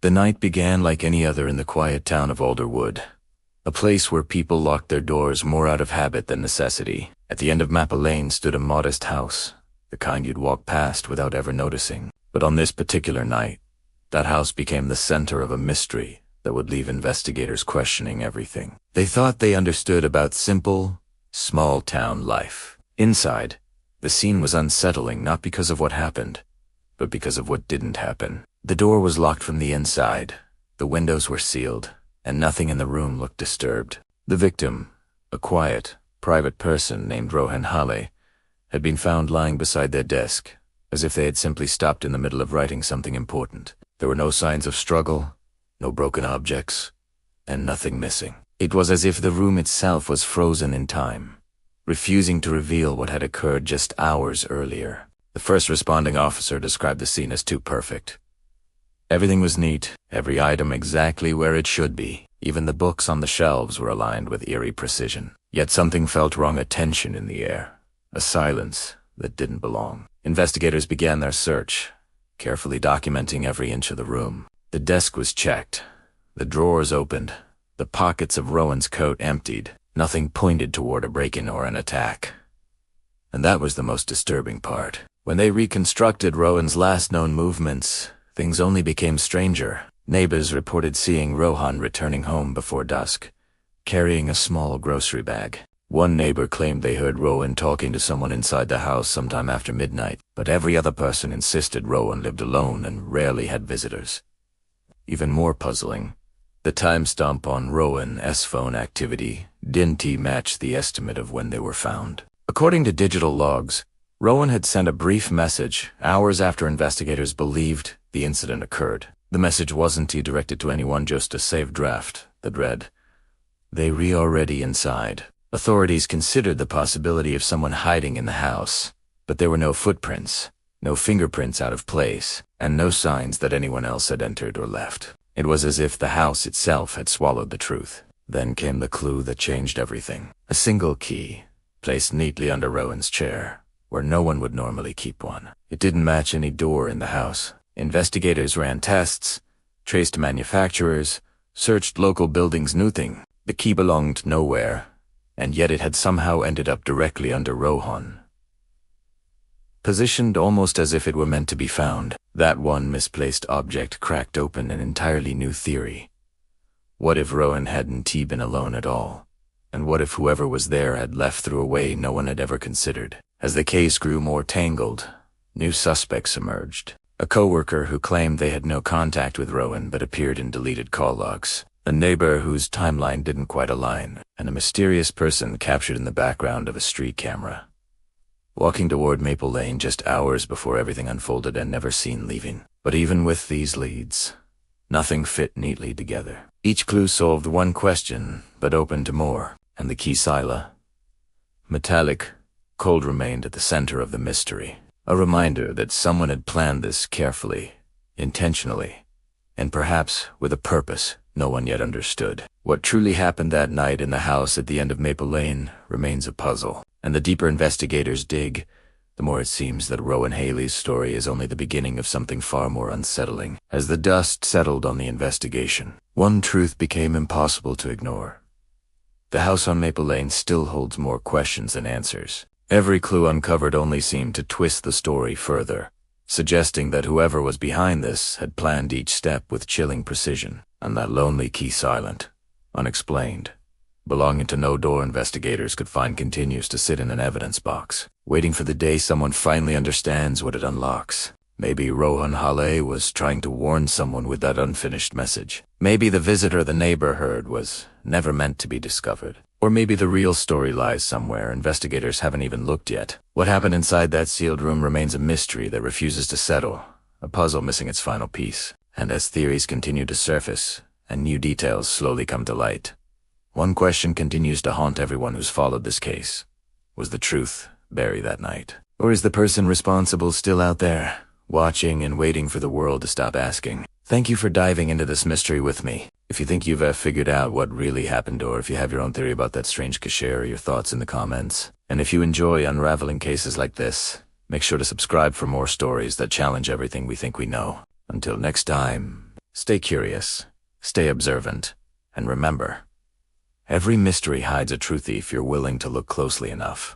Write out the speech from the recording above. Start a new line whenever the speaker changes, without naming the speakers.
The night began like any other in the quiet town of Alderwood, a place where people locked their doors more out of habit than necessity. At the end of Maple Lane stood a modest house, the kind you'd walk past without ever noticing. But on this particular night, that house became the center of a mystery that would leave investigators questioning everything they thought they understood about simple, small-town life. Inside, the scene was unsettling not because of what happened, but because of what didn't happen. The door was locked from the inside, the windows were sealed, and nothing in the room looked disturbed. The victim, a quiet, private person named Rohan Hale, had been found lying beside their desk, as if they had simply stopped in the middle of writing something important. There were no signs of struggle, no broken objects, and nothing missing. It was as if the room itself was frozen in time, refusing to reveal what had occurred just hours earlier. The first responding officer described the scene as too perfect. Everything was neat, every item exactly where it should be. Even the books on the shelves were aligned with eerie precision. Yet something felt wrong, a tension in the air, a silence that didn't belong. Investigators began their search, carefully documenting every inch of the room. The desk was checked, the drawers opened, the pockets of Rowan's coat emptied. Nothing pointed toward a break-in or an attack. And that was the most disturbing part. When they reconstructed Rowan's last known movements, things only became stranger. Neighbors reported seeing Rohan returning home before dusk, carrying a small grocery bag. One neighbor claimed they heard Rowan talking to someone inside the house sometime after midnight, but every other person insisted Rowan lived alone and rarely had visitors. Even more puzzling, the timestamp on Rowan's phone activity didn't match the estimate of when they were found. According to digital logs, Rowan had sent a brief message hours after investigators believed the incident occurred. The message wasn't directed to anyone, just a saved draft that read, "They re already inside." Authorities considered the possibility of someone hiding in the house, but there were no footprints, no fingerprints out of place, and no signs that anyone else had entered or left. It was as if the house itself had swallowed the truth. Then came the clue that changed everything. A single key, placed neatly under Rowan's chair, where no one would normally keep one. It didn't match any door in the house. Investigators ran tests, traced manufacturers, searched local buildings. Nothing. The key belonged nowhere, and yet it had somehow ended up directly under Rohan, positioned almost as if it were meant to be found. That one misplaced object cracked open an entirely new theory. What if Rowan hadn't been alone at all? And what if whoever was there had left through a way no one had ever considered? As the case grew more tangled, new suspects emerged. A coworker who claimed they had no contact with Rowan but appeared in deleted call logs. A neighbor whose timeline didn't quite align, and a mysterious person captured in the background of a street camera, walking toward Maple Lane just hours before everything unfolded and never seen leaving. But even with these leads, nothing fit neatly together. Each clue solved one question, but opened to more, and the key Sila, metallic, cold, remained at the center of the mystery. A reminder that someone had planned this carefully, intentionally, and perhaps with a purpose no one yet understood. What truly happened that night in the house at the end of Maple Lane remains a puzzle, and the deeper investigators dig, the more it seems that Rowan Hale's story is only the beginning of something far more unsettling. As the dust settled on the investigation, one truth became impossible to ignore. The house on Maple Lane still holds more questions than answers. Every clue uncovered only seemed to twist the story further, suggesting that whoever was behind this had planned each step with chilling precision. And that lonely key, silent, unexplained, belonging to no door investigators could find, continues to sit in an evidence box, waiting for the day someone finally understands what it unlocks. Maybe Rohan Hale was trying to warn someone with that unfinished message. Maybe the visitor the neighbor heard was never meant to be discovered. Or maybe the real story lies somewhere investigators haven't even looked yet. What happened inside that sealed room remains a mystery that refuses to settle, a puzzle missing its final piece. And as theories continue to surface and new details slowly come to light, one question continues to haunt everyone who's followed this case. Was the truth buried that night? Or is the person responsible still out there, watching and waiting for the world to stop asking? Thank you for diving into this mystery with me. If you think you've figured out what really happened, or if you have your own theory about that strange case, share your thoughts in the comments. And if you enjoy unraveling cases like this, make sure to subscribe for more stories that challenge everything we think we know. Until next time, Stay curious, stay observant, and remember, every mystery hides a truth if you're willing to look closely enough.